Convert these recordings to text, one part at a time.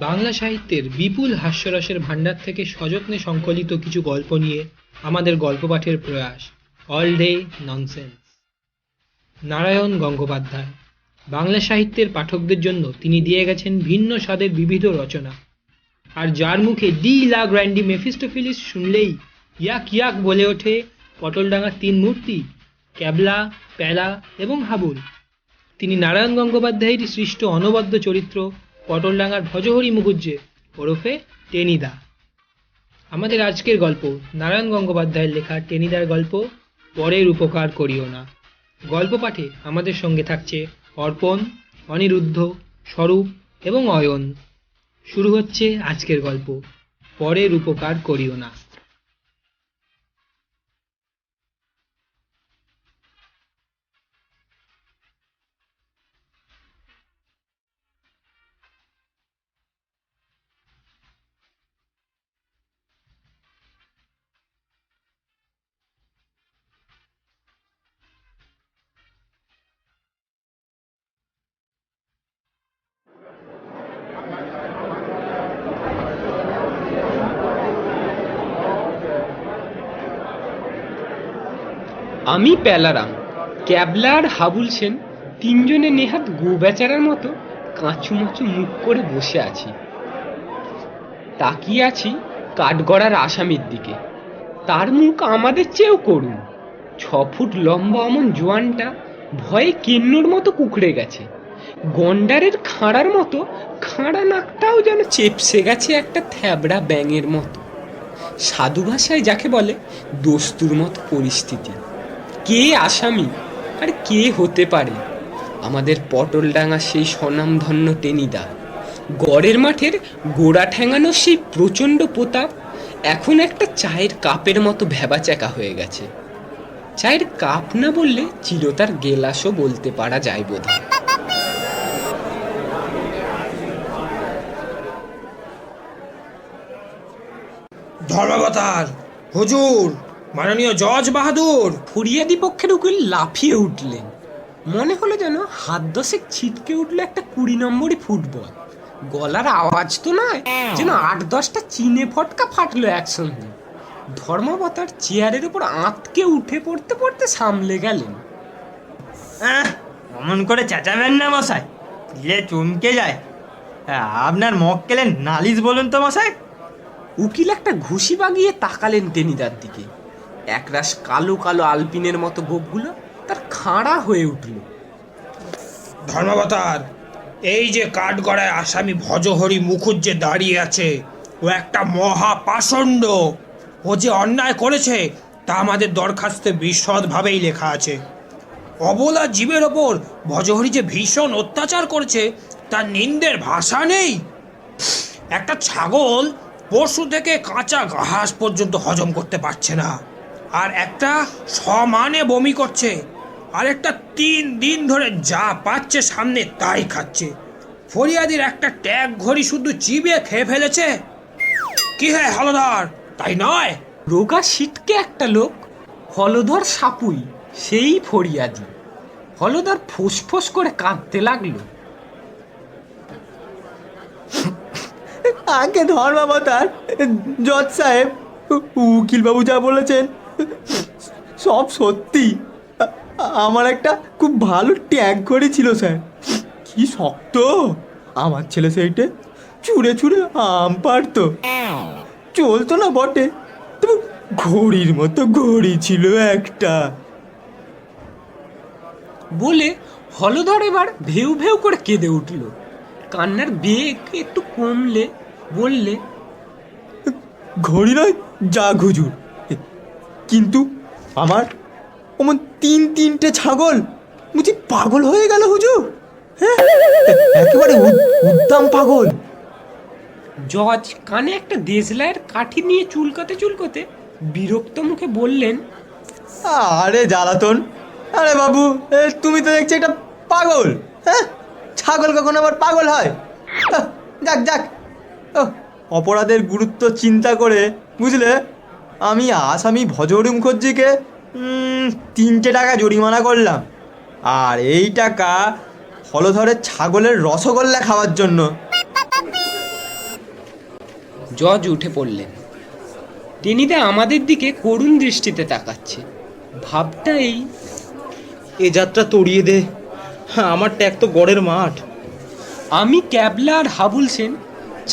বাংলা সাহিত্যের বিপুল হাস্যরসের ভাণ্ডার থেকে সযত্নে সংকলিত কিছু গল্প নিয়ে আমাদের গল্প পাঠের প্রয়াস all day nonsense. Narayan Gangopadhyay Bangla সাহিত্যের পাঠকদের জন্য তিনি দিয়ে গেছেন ভিন্ন স্বাদের বিবিধ রচনা, আর যার মুখে ডি লা গ্র্যান্ডি মেফিস্টোফেলিস শুনলেই ইয়াক ইয়াক বলে ওঠে পটলডাঙ্গার তিন মূর্তি, ক্যাবলা, প্যালা এবং হাবুল। তিনি নারায়ণ গঙ্গোপাধ্যায়েরই সৃষ্ট অনবদ্য চরিত্র পটলডাঙ্গার ভজহরি মুখুজ্জে ওরফে টেনিদা। আমাদের আজকের গল্প নারায়ণ গঙ্গোপাধ্যায়ের লেখা টেনিদার গল্প পরের উপকার করিও না। গল্প পাঠে আমাদের সঙ্গে থাকছে অর্পণ, অনিরুদ্ধ, স্বরূপ এবং অয়ন। শুরু হচ্ছে আজকের গল্প পরের উপকার করিও না। আমি প্যালারাম, ক্যাবলা আর হাবুল সেন তিনজনে নেহাত গো বেচারার মতো কাঁচুমাচু মুখ করে বসে আছি। তাকিয়ে আছি কাঠগড়ার আসামির দিকে। তার মুখ আমাদের চেয়েও করুণ। 6 ফুট লম্বা অমন জোয়ানটা ভয়ে কেন্নুর মতো কুকড়ে গেছে। গন্ডারের খাঁড়ার মতো খাঁড়া নাকটাও যেন চেপসে গেছে একটা থ্যাবড়া ব্যাঙের মতো। সাধু ভাষায় যাকে বলে দস্তুর মতো পরিস্থিতি। কে আসামি আর কে হতে পারে? আমাদের পটলডাঙ্গা সেই স্বনামধন্য টেনিদা। গড়ের মাঠের গোড়া ঠেঙানো সেই প্রচণ্ড প্রতাপ এখন একটা চায়ের কাপের মতো ভ্যাবাচ্যাকা হয়ে গেছে। চায়ের কাপ না বললে চিরতার গেলাসও বলতে পারা যায় বোধহয়। ধর্মাবতার, হুজুর, মাননীয় জজ বাহাদুর। ফরিয়াদি পক্ষের উকিল লাফিয়ে উঠলেন। মনে হলো যেন হাত দশেক ছিটকে উঠলো একটা 20 নম্বরই ফুটবল। গলার আওয়াজ তো নয়, যেন 8-10টা চিনে ফটকা ফাটলো একসঙ্গে। ধর্মাবতার চেয়ারের উপর আঁতকে উঠে পড়তে পড়তে সামলে গেলেন। অমন করে চেঁচাবেন না মশাই, দিলে চমকে যায়। আপনার মক্কেলের নালিশ বলুন তো মশাই। উকিল একটা ঘুষি বাগিয়ে তাকালেন টেনিদার দিকে। একরাশ কালো কালো আলপিনের মতো গোপগুলো তার খাঁড়া হয়ে উঠল। ধর্মাবতার, এই যে কাঠগড়ায় আসামি ভজহরি মুখুজ্জে দাঁড়িয়ে আছে, ও একটা মহা পাষণ্ড। ও যে অন্যায় করেছে তা আমাদের দরখাস্তে বিশদভাবেই লেখা আছে। অবলা জীবের ওপর ভজহরি যে ভীষণ অত্যাচার করেছে তার নিন্দের ভাষা নেই। একটা ছাগল পশু থেকে কাঁচা ঘাস পর্যন্ত হজম করতে পারছে না, আর একটা সমানে বমি করছে, আর একটা 3 দিন ধরে যা পাচ্ছে সামনে তাই খাচ্ছে। ফরিয়াদির একটা ট্যাগ ঘড়ি শুধু চিবিয়ে খেয়ে ফেলেছে। কি হে হলধর, তাই নয়? রোগা সিটকে একটা লোক, হলধর সাপুই, সেই ফরিয়াদি। হলধর ফোঁস করে কাঁদতে লাগলো। আগে ধর্মাবতার, জজ সাহেব, উকিলবাবু যা বলেছেন সব সত্যি। আমার একটা খুব ভালো ট্যাগ ঘড়ি ছিল স্যার, কি শক্ত। আমার ছেলে সেইটে ছুঁড়ে ছুঁড়ে আম পারতো। চলতো না বটে, তবু ঘড়ির মতো ঘড়ি ছিল একটা। বলে হলধর এবার ভেউ ভেউ করে কেঁদে উঠল। কান্নার বেগ একটু কমলে বললে, ঘড়ি নয় যা হুজুর, কিন্তু আমার অমন 3-3টে ছাগল বুঝি পাগল হয়ে গেল হুজুর। হ্যাঁ, একেবারে উদ্দাম পাগল। জজ কানে একটা দেশলাইয়ের কাঠি নিয়ে চুলকোতে বিরক্ত মুখে বললেন, আরে জ্বালাতন, আরে বাবু, তুমি তো দেখছি একটা পাগল। হ্যাঁ, ছাগল কখন আবার পাগল হয়? যাক যাক, অপরাধের গুরুত্ব চিন্তা করে বুঝলে আমি আসামি ভজহরি মুখুজ্জিকে 3টে টাকা জরিমানা করলাম, আর এই টাকা হলধরের ছাগলের রসগোল্লা খাওয়ার জন্য। জজ উঠে পড়লেন। টেনিদা আমাদের দিকে করুণ দৃষ্টিতে তাকাচ্ছে। ভাবটা এই, এ যাত্রা তড়িয়ে দে, হ্যাঁ, আমার ট্যাগ তো গড়ের মাঠ। আমি ক্যাবলা আর হাবুল সেন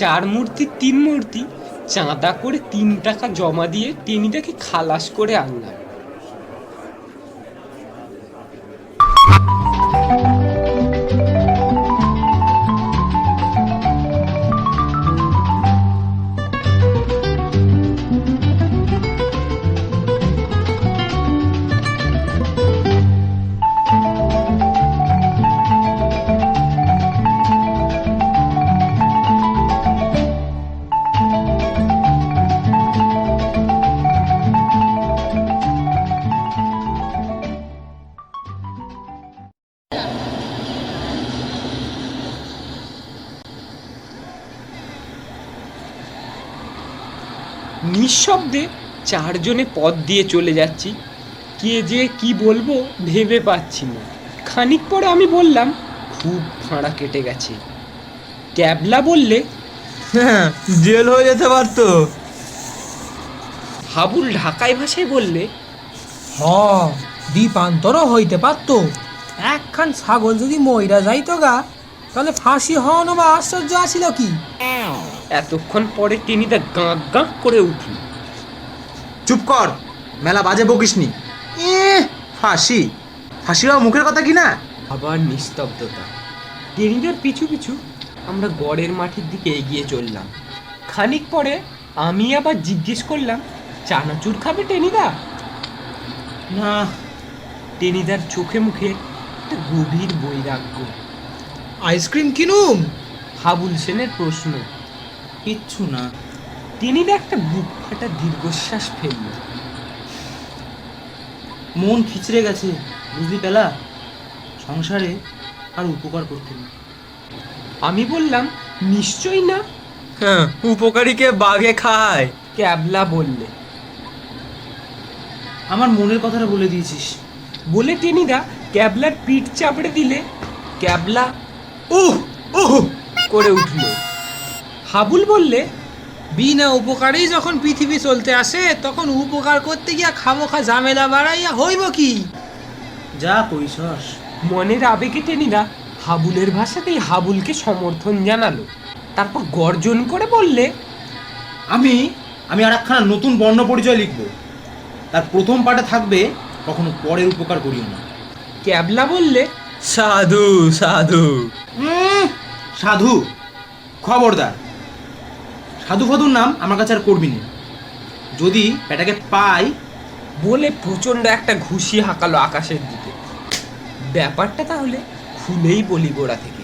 4 মূর্তি 3 মূর্তি চাঁদা করে 3 টাকা জমা দিয়ে টেনিদাকে খালাস করে আনলাম। নিঃশব্দে 4 জনে পথ দিয়ে চলে যাচ্ছি। কে যে কি বলবো ভেবে পাচ্ছি না। খানিক পরে আমি বললাম, খুব ফাঁড়া কেটে গেছে। ক্যাবলা বললে, হ্যাঁ, জেল হয়ে যেতে পারতো। হাবুল ঢাকাই ভাষায় বললে, দ্বীপান্তরও হইতে পারতো। একখান ছাগল যদি মইরা যাইতো গা, তাহলে ফাঁসি হওয়ানো বা আশ্চর্য আছিল কি? এতক্ষণ পরে টেনিদা গাঁ গাঁ করে উঠল। চুপ কর, মেলা বাজে বকিসনি। ফাঁসি ফাঁসিরাও মুখের কথা কি না। আবার নিস্তব্ধতা। টেনিদার পিছু পিছু আমরা গড়ের মাঠের দিকে এগিয়ে চললাম। খানিক পরে আমি আবার জিজ্ঞেস করলাম, চানাচুর খাবে টেনিদা? না। টেনিদার চোখে মুখে একটা গভীর বৈরাগ্য। আইসক্রিম কিনুম? হাবুল সেনের প্রশ্ন। কিচ্ছু না। টেনিদা একটা বুক ফাটা দীর্ঘশ্বাস ফেলল। মন খিচড়ে গেছে, বুঝলি পেলা। সংসারে আর উপকার করতে না। আমি বললাম, নিশ্চয়ই না। হ্যাঁ, উপকারীকে বাঘে খায়। ক্যাবলা বললে। আমার মনের কথাটা বলে দিয়েছিস। বলে টেনিদা ক্যাবলার পিঠ চাপড়ে দিলে। ক্যাবলা উহ উহ করে উঠল। হাবুল বললে, বিনা উপকারেই যখন পৃথিবী চলতে আসে, তখন উপকার করতে গিয়া খামোখা ঝামেলা বাড়াইয়া হইব কি? যা কইছস। মনের আবেগে টেনিদা হাবুলের ভাষাতেই হাবুলকে সমর্থন জানালো। তারপর গর্জন করে বললে, আমি আমি আর একখানা নতুন বর্ণ পরিচয় লিখব। তার প্রথম পাঠে থাকবে, কখনো পরের উপকার করিও না। ক্যাবলা বললে, সাধু সাধু। সাধু? খবরদার, সাধু ফাধুর নাম আমার কাছে আর করবি না। যদি পেটাকে পাই। বলে প্রচণ্ড একটা ঘুষি হাঁকালো আকাশের দিকে। ব্যাপারটা তাহলে খুলেই বলি গোড়া থেকে।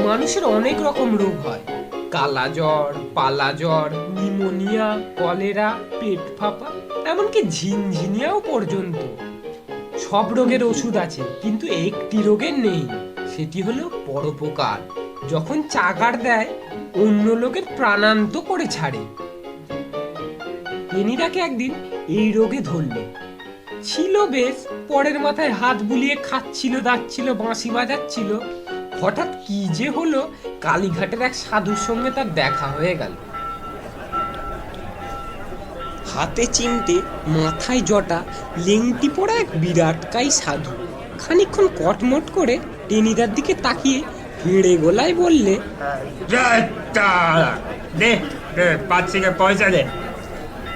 মানুষের অনেক রকম রোগ হয়। কালা জ্বর, পালা জ্বর, নিউমোনিয়া, কলেরা, পেট ফাঁপা, এমনকি ঝিনঝিনিয়াও পর্যন্ত। সব রোগের ওষুধ আছে, কিন্তু একটি রোগের নেই। সেটি হলো পরোপকার। যখন চাগার দেয়, অন্য লোকের প্রাণান্ত করে ছাড়ে। টেনিদাকে একদিন এই রোগে ধরল। ছিল বেশ, পরের মাথায় হাত বুলিয়ে খাচ্ছিল, দাচ্ছিল, বাঁশি বাজাচ্ছিল। হঠাৎ কি যে হলো, কালীঘাটের এক সাধুর সঙ্গে তার দেখা হয়ে গেল। হাতে চিমটে, মাথায় জটা, লেংটি পড়া এক বিরাটকায় সাধু খানিকক্ষণ কটমট করে টেনিদার দিকে তাকিয়ে হেঁড়ে গলায় বললে, দে দে, 5 শিকে পয়সা দে।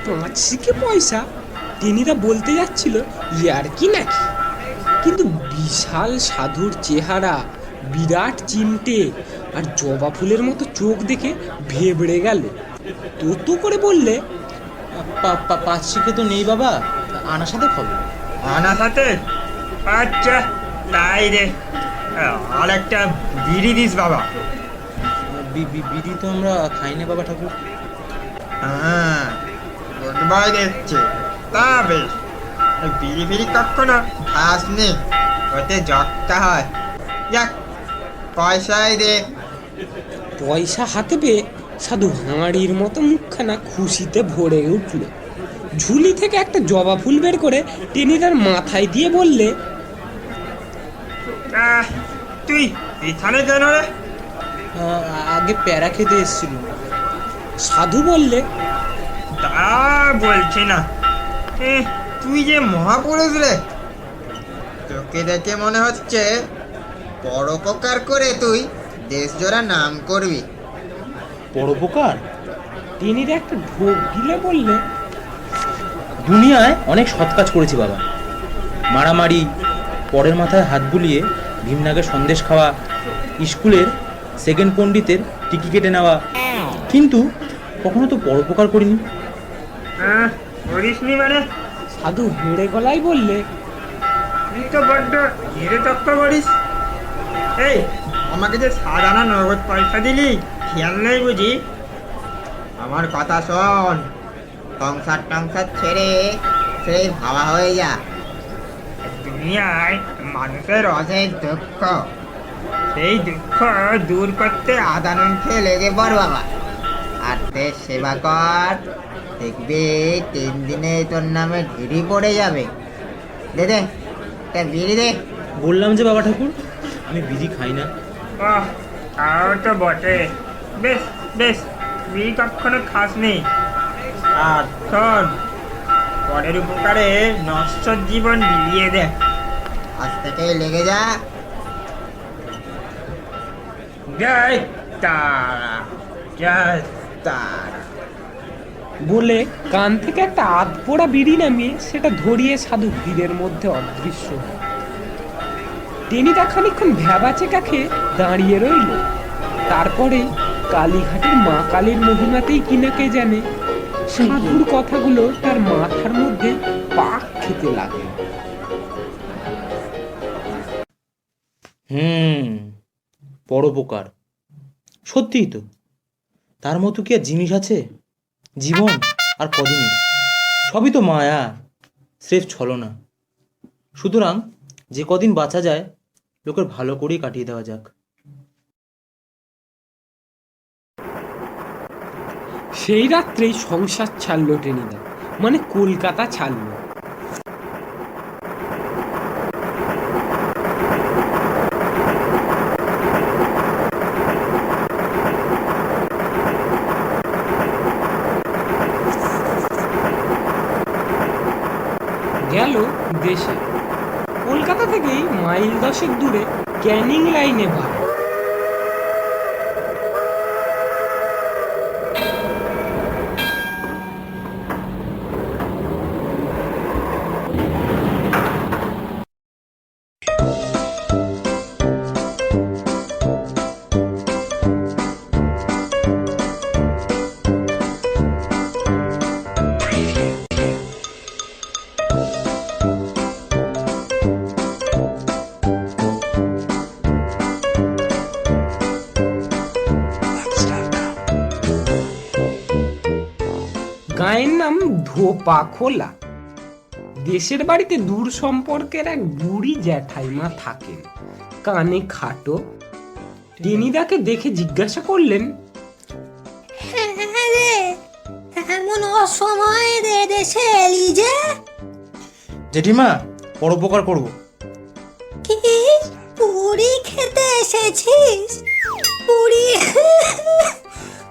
5 শিকে পয়সা? টেনিদা বলতে যাচ্ছিল ইয়ার কি নাকি, কিন্তু বিশাল সাধুর চেহারা, বিরাট চিমটে আর জবা ফুলের মতো চোখ দেখে ভেবড়ে গেল। তো করে বললে, 5 শিখে তো নেই বাবা, আনার সাথে খবর। আনা সাথে? আচ্ছা তাই রে, আর একটা বিড়ি দিস বাবা। বিড়ি তো আমরা খাই না বাবা ঠাকুর। হ্যাঁ, গুডবাই দিচ্ছে। তা বেশ, বিড়ি ফিড়ি কখনো খাস নি, ওতে জগটা হয়। যাক, পয়সাই দে। পয়সা হাতে পেয়ে সাধু হাঁড়ির মতো মুখখানা খুশিতে ভরে উঠল। ঝুলি থেকে একটা জবা ফুল বের করে টেনিদার মাথায় দিয়ে বললে, তুই এখানে কেন রে? আগে প্যারা খেতে এসেছিল। সাধু বললে, তা বলছি না। তুই যে মহাপুরুষ রে, তোকে দেখে মনে হচ্ছে পরোপকার করে তুই দেশজোড়া নাম করবি। পরোপকার? টেনিদা একটা ঢোক গিলে বললে, দুনিয়ায় অনেক সৎ কাজ করেছি বাবা। মারামারি, পরের মাথায় হাত বুলিয়ে ভীমনাগের সন্দেশ খাওয়া, স্কুলের সেকেন্ড পণ্ডিতের টিকি কেটে নেওয়া, কিন্তু কখনো তো পরোপকার করিনি। করিসনি মানে? সাধু হেঁড়ে গলায় বললে, তুই তো বড্ড ধীরে তক্কা করিস। এই, আমাকে যে সাধারণ নগদ পয়সা দিলি খেয়াল নেই বুঝি? আমার কথা শোন, সংসার টংসার ছেড়ে সেই ভাবা হয়ে যা। দুনিয়ায় মানুষের অশেষ দুঃখ, সেই দুঃখ দূর করতে আদান খেয়ে লেগে পড় বাবা। আর দেশ সেবা কর, দেখবি 3 দিনে তোর নামে ঢিড়ি পড়ে যাবে। দে দে, তা বিড়ি দে। বললাম যে বাবা ঠাকুর, আমি বিড়ি খাই না। তাও তো বটে। বেশ বেশ, বিড়ি কখনো খাসনি। আর শোন, পরের উপকারে নশ্বর জীবন বিলিয়ে দে। আজ থেকে লেগে যা। জয় তারা, জয় তারা। বলে কান থেকে একটা আধপোড়া বিড়ি নামিয়ে সেটা ধরিয়ে সাধু ভিড়ের মধ্যে অদৃশ্য হয়। টেনিদা খানিকক্ষণ ভ্যাবাচেকা খেয়ে দাঁড়িয়ে রইল। তারপরে কালীঘাটের মা কালীর মহিমাতেই কিনা কে জানে, সাধুর কথাগুলো তার মাথার মধ্যে পাক খেতে লাগলো। পরোপকার সত্যিই তো, তার মতো কি আর জিনিস আছে? জীবন আর কদিনের, সবই তো মায়া, স্রেফ ছলনা। সুতরাং যে কদিন বাঁচা যায়, লোকের ভালো করেই কাটিয়ে দেওয়া যাক। সেই রাত্রেই সংসার ছাড়লো টেনিদা, মানে কলকাতা ছাড়লো। গেল দেশে। কলকাতা থেকেই মাইল 10 দূরে ক্যানিং লাইনে বাড়ি। গায়ের নাম ধোপা খোলা। দেশের বাড়িতে দূর সম্পর্কের এক বুড়ি জ্যাঠাইমা থাকেন, কানে খাটো। টেনিদাকে দেখে জিজ্ঞাসা করলেন, এমন অসময়ে দেশে এলি যে? জেঠিমা, পরোপকার করব। কি পুরি খেতে এসেছিস? পুরি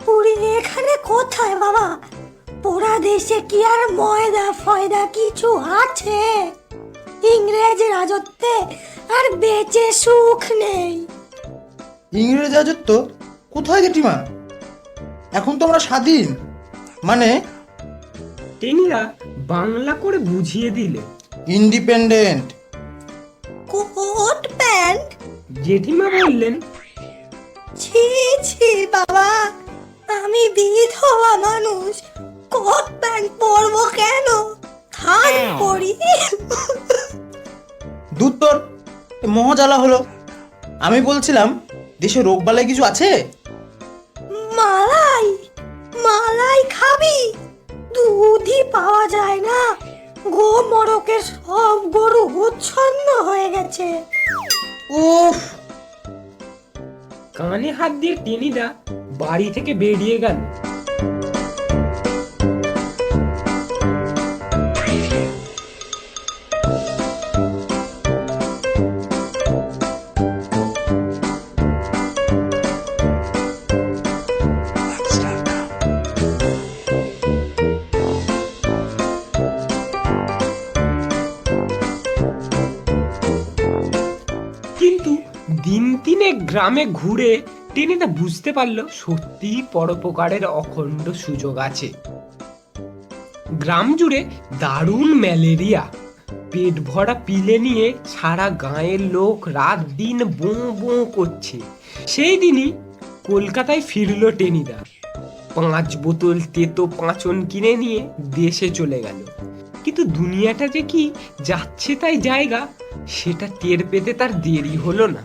পুরি এখানে কোথায় বাবা? পোড়া দেশে কি আর ময়দা ফয়দা কিছু আছে? ইংরেজ রাজত্বে আর বেঁচে সুখ নেই। ইংরেজ রাজত্ব কোথায় জেঠিমা? এখন তো আমরা স্বাধীন, মানে টেনিদা বাংলা করে বুঝিয়ে দিলে। ইন্ডিপেন্ডেন্ট। Coat pant? জেঠিমা বললেন, ছি ছি বাবা, আমি বিধবা মানুষ, কোট প্যান্ট পরবো কেন? থান পরি। দূর তোর, মহাজ্বালা হলো। আমি বলছিলাম, দেশে রোগ বালাই কিছু আছে? মালাই? মালাই খাবি? দুধই পাওয়া যায় না, গো মরকের সব গরু উচ্ছন্ন হয়ে গেছে। উফ! কানে হাত দিয়ে টেনিদা বাড়ি থেকে বেরিয়ে গেল। গ্রামে ঘুরে টেনিদা বুঝতে পারলো সত্যিই পরোপকারের অখণ্ড সুযোগ আছে। গ্রাম জুড়ে দারুণ ম্যালেরিয়া, পেট ভরা পিলে নিয়ে সারা গাঁয়ের লোক রাত দিন বোঁ বোঁ করছে। সেই দিনই কলকাতায় ফিরল টেনিদা। 5 বোতল তেতো পাঁচন কিনে নিয়ে দেশে চলে গেল। কিন্তু দুনিয়াটা যে কি যাচ্ছে তাই জায়গা, সেটা টের পেতে তার দেরি হলো না।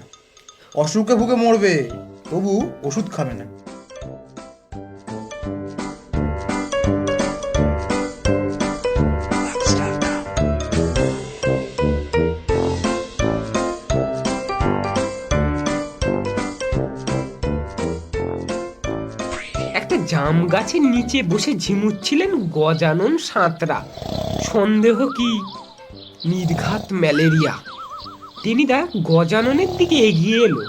অসুখে ভুগে মরবে, তবু ওষুধ খাবে না। একটা জাম গাছের নিচে বসে ঝিমুচ্ছিলেন গজানন সাঁতরা। সন্দেহ কি, নির্ঘাত ম্যালেরিয়া। টেনিদা গজাননের দিকে এগিয়ে এলো।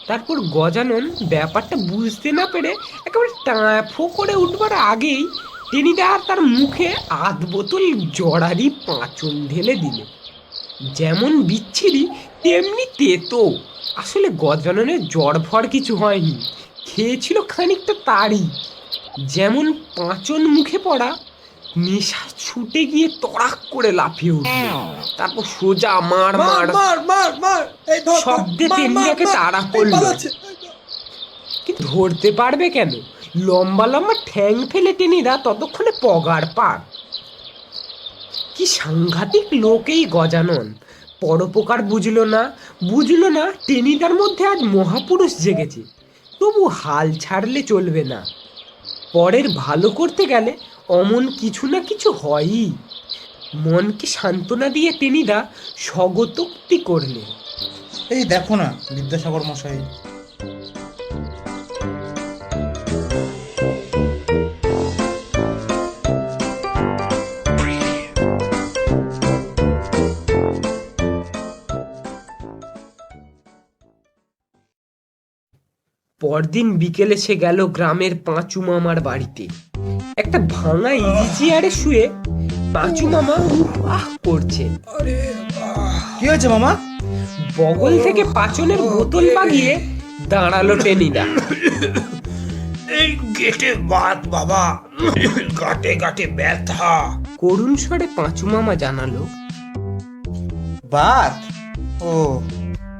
তারপর গজানন ব্যাপারটা বুঝতে না পেরে একেবারে টাঁফো করে উঠবার আগেই টেনিদা আর তার মুখে 8 বোতল জড়ারি পাঁচন ঢেলে দিল। যেমন বিচ্ছিরি তেমনি তেতো। আসলে গজাননের জ্বর ভর কিছু হয়নি, খেয়েছিল খানিকটা তারই। যেমন পাঁচন মুখে পড়া, নেশা ছুটে গিয়ে তড়াক করে লাফিয়ে উঠল। তারপর সোজা মার মার শব্দে টেনিদাকে তাড়া করলো। কিন্তু ধরতে পারবে কেন? লম্বা লম্বা ঠ্যাং ফেলে টেনিদা ততক্ষণে পগার পার। কি সাংঘাতিক লোক এই গজানন! পরোপকার বুঝলো না টেনিদার মধ্যে আজ মহাপুরুষ জেগেছে। তবু হাল ছাড়লে চলবে না। পরের ভালো করতে গেলে অমন কিছু না কিছু হয়ই। মনকে সান্ত্বনা দিয়ে টেনিদা স্বগতোক্তি করলে, এই দেখো না বিদ্যাসাগর মশাই। পরদিন বিকেলে সে গেল গ্রামের পাঁচু মামার বাড়িতে। একটা ভাঙা ইজি চেয়ারে শুয়ে পাঁচু মামা আহ করছে। কি হয়েছে মামা? বগল থেকে পাঁচনের বোতল বাগিয়ে দাঁড়ালো টেনিদা। এই গেটে বাত বাবা, গাটে গাটে ব্যথা। করুণ স্বরে পাঁচু মামা জানালো। বাত? ও।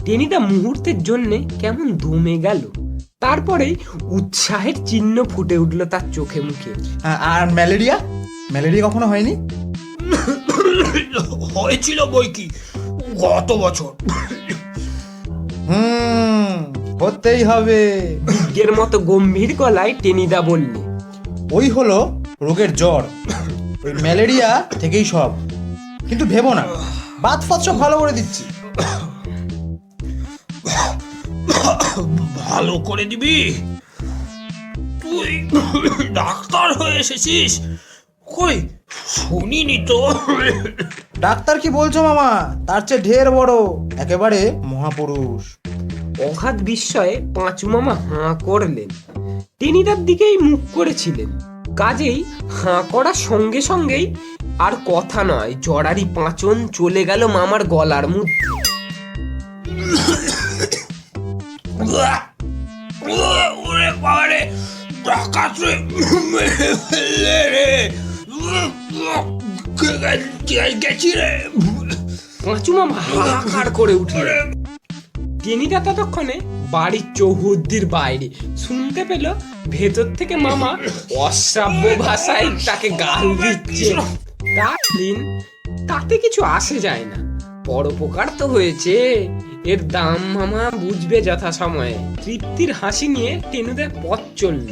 টেনিদা মুহূর্তের জন্য কেমন দমে গেল। তারপরেই উৎসাহের চিহ্ন ফুটে উঠলো তার চোখে মুখে। আর ম্যালেরিয়া? ম্যালেরিয়া কখনো হয়নি? হয়েছিল বই কি, গত বছর। হতেই হবে। বিজ্ঞের মতো গম্ভীর গলায় টেনিদা বললে, ওই হলো রোগের জ্বর, ওই ম্যালেরিয়া থেকেই সব। কিন্তু ভেবো না, বাত ফাত সব ভালো করে দিচ্ছি। ভালো করে দিবি? তুই ডাক্তার হয়ে এসেছিস? কই শুনিনি তো। ডাক্তার কি বলছো মামা, তার চেয়ে ঢের বড়, একেবারে মহাপুরুষ। অগাধ বিস্ময়ে পাঁচু মামা হাঁ করলেন। টেনিদার দিকেই মুখ করেছিলেন। কাজেই হাঁ করার সঙ্গে সঙ্গেই আর কথা নয়, জড়ারি পাঁচন চলে গেল মামার গলার মধ্যে। ওরে বাবারে, ডাকাত রে, মেরে ফেললে রে, গেছি রে। পাঁচু মামা হাহাকার করে উঠলেন। টেনিদা ততক্ষণে বাড়ির চৌহদ্দির বাইরে শুনতে পেল ভেতর থেকে মামা অশ্রাব্য ভাষায় তাকে গাল দিচ্ছে। তাতে কিছু আসে যায় না, পরোপকার তো হয়েছে, এর দাম মামা বুঝবে যথাসময়ে। তৃপ্তির হাসি নিয়ে টেনুদের পথ চলল।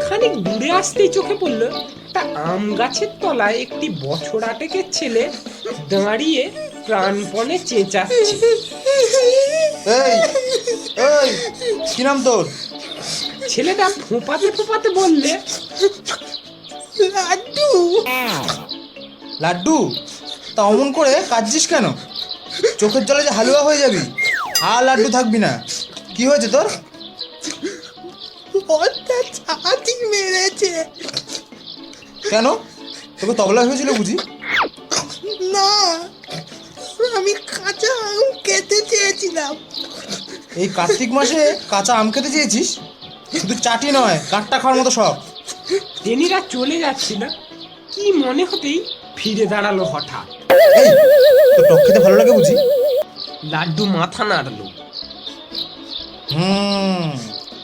খানিক দূরে আসতেই চোখে পড়ল একটা আম গাছের তলায় একটি বছর আটেকের ছেলে দাঁড়িয়ে প্রাণপণে চেঁচাচ্ছে। এই এই কি নাম তোর? ছেলেটা ফোঁপাতে ফোঁপাতে বললে, লাড্ডু। লাড্ডু? তা অমন করে কাঁদছিস কেন? চোখের জলে যে হালুয়া হয়ে যাবি, আর লাড্ডু থাকবি না। কি হয়েছে তোর? বড়দা ছাতি মেরেছে। কেন, তোকে তবলা হয়েছিল বুঝি? না, আমি কাঁচা আম খেতে চেয়েছিলাম। এই কার্তিক মাসে কাঁচা আম খেতে চেয়েছিস? শুধু চাটি নয়, কাঠটা খাওয়ার মতো সব। টেনিদা চলে যাচ্ছিল, কি মনে হতেই ফিরে দাঁড়ালো হঠাৎ। এই, তোর টক খেতে ভালো লাগে বুঝি? লাড্ডু মাথা নাড়লো।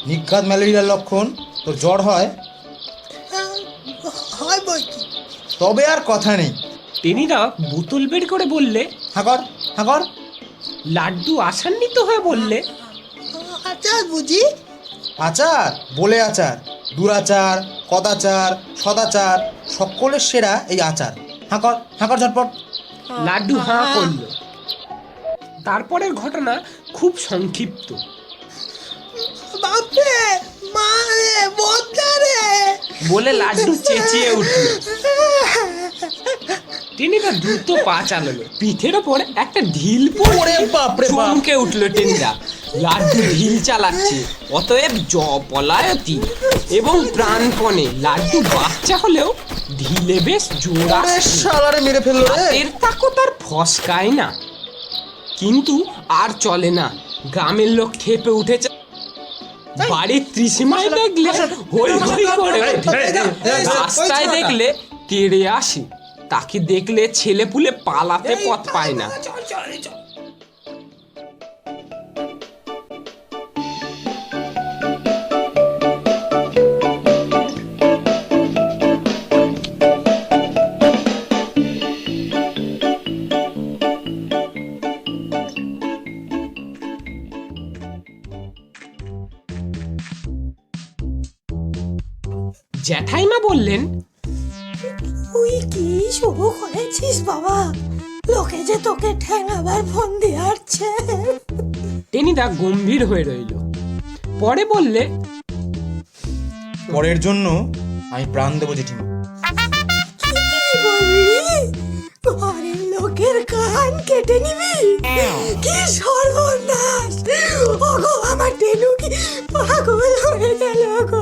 নিঘাত ম্যালেরিয়ার লক্ষণ। তোর জ্বর হয়? হয় বই কি? তবে আর কথা নেই। টেনিদা বোতল বের করে বললে, হাঁকর হাঁকর। লাড্ডু আশান্বিত হয়ে বললে, আচার বুঝি? আচার বলে আচার, দুরাচার, কদাচার, সদাচার, সকলের সেরা এই আচার। হাঁকর হাঁকর ঝটপট। লাড্ডু হাঁ করলো। তারপরের ঘটনা খুব সংক্ষিপ্ত। বাপরে, মা রে, বদ্দা রে। বলে লাড্ডু চেঁচিয়ে উঠল। টেনিদা দ্রুত পা চালালো, পিঠের ওপর একটা ঢিল পড়ে বাপরে বাপ। চমকে উঠলো টেনিদা। লাড্ডু ঢিল চালাচ্ছে, অতএব পলায়তি এবং প্রাণপণে। লাড্ডু বাচ্চা হলেও ঢিলে বেশ জোর আরে আসছে। শালারে মেরে ফেললো রে। এর তাকো তার ফসকায় না, কিন্তু আর চলে না। গ্রামের লোক ক্ষেপে উঠেছে। বাড়ির ত্রিসীমায় দেখলে হই হই করে ওঠে। রাস্তায় দেখলে তেড়ে আসে। তাকে দেখলে ছেলেপুলে পালাতে পথ পায় না। জ্যাঠাইমা বললেন, তুই কি শুরু করেছিস বাবা? লোকে যে তোকে ঠ্যাঙাবার ফোন দিয়ে আসছে। টেনিদা গম্ভীর হয়ে রইল। পরে বললে, পরের জন্য আমি প্রাণ দেবো জেঠিমা। কি বললি? ঘরের লোকের কান কেটে নিবি? কি সর্বনাশ! ওগো, আমার টেনু কি পাগল হয়ে গেল গো।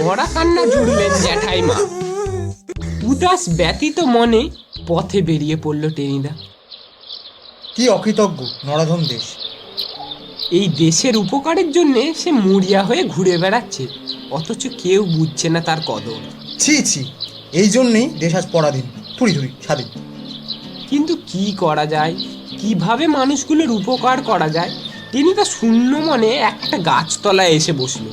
মরা কান্না জুড়লেন জ্যাঠাইমা। উদাস ব্যতীত মনে পথে বেরিয়ে পড়ল টেনিদা। কি অকৃতজ্ঞ নরাধম দেশ! এই দেশের উপকারের জন্য সে মরিয়া হয়ে ঘুরে বেড়াচ্ছে, অথচ কেউ বুঝছে না তার কদর। ছি ছি, এই জন্যেই দেশ আজ পরাধীন, থুড়ি থুড়ি স্বাধীন। কিন্তু কি করা যায়, কিভাবে মানুষগুলোর উপকার করা যায়? টেনিদা শূন্য মনে একটা গাছতলায় এসে বসলো।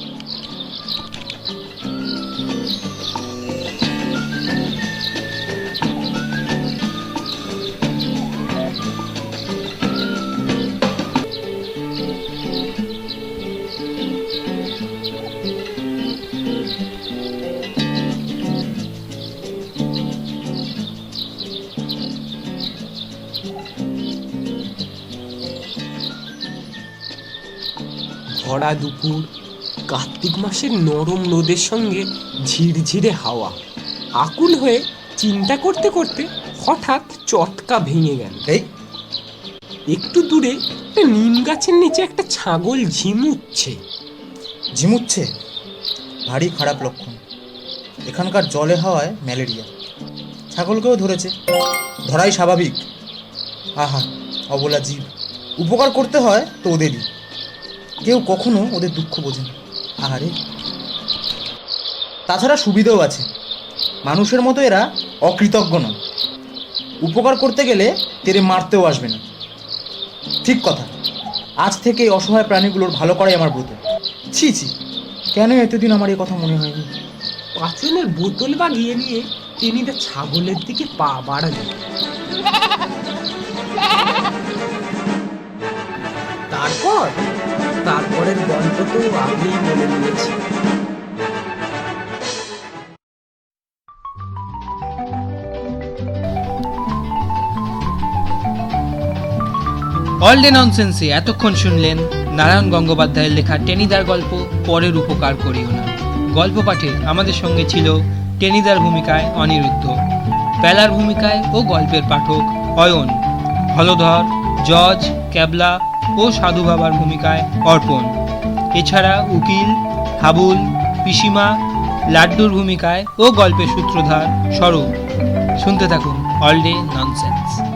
ভরা দুপুর, কার্তিক মাসের নরম রোদের সঙ্গে ঝিরঝিরে হাওয়া। আকুল হয়ে চিন্তা করতে করতে হঠাৎ চটকা ভেঙে গেল। এই একটু দূরে একটা নিম গাছের নিচে একটা ছাগল ঝিমুচ্ছে। ঝিমুচ্ছে? ভারী খারাপ লক্ষণ। এখানকার জলে হাওয়ায় ম্যালেরিয়া। ছাগলকেও ধরেছে, ধরাই স্বাভাবিক। আহা, অবলা জীব। উপকার করতে হয় তো ওদেরই। কেউ কখনো ওদের দুঃখ বোঝে না। আহারে! তাছাড়া সুবিধেও আছে। মানুষের মতো এরা অকৃতজ্ঞ নয়। উপকার করতে গেলে তেরে মারতেও আসবে না। ঠিক কথা। আজ থেকে এই অসহায় প্রাণীগুলোর ভালো করাই আমার ব্রত। ছি ছি, কেন এতদিন আমার এই কথা মনে হয়নি? পাচনের বোতল বাগিয়ে নিয়ে টেনিদা ছাগলের দিকে পা বাড়ালেন। তারপরের গল্প তো আগেই বলে দিয়েছি। অল ডে ননসেন্সে এতক্ষণ শুনলেন নারায়ণ গঙ্গোপাধ্যায়ের লেখা টেনিদার গল্প পরের উপকার করিও না। গল্প পাঠে আমাদের সঙ্গে ছিল টেনিদার ভূমিকায় অনিরুদ্ধ, পেলার ভূমিকায় ও গল্পের পাঠক অয়ন, হলধর, জজ, ক্যাবলা ও সাধু বাবার ভূমিকায় অর্পণ। এছাড়া উকিল, হাবুল, পিসিমা, লাড্ডুর ভূমিকায় ও গল্পের সূত্রধার স্বরূপ। শুনতে থাকুন অল ডে ননসেন্স।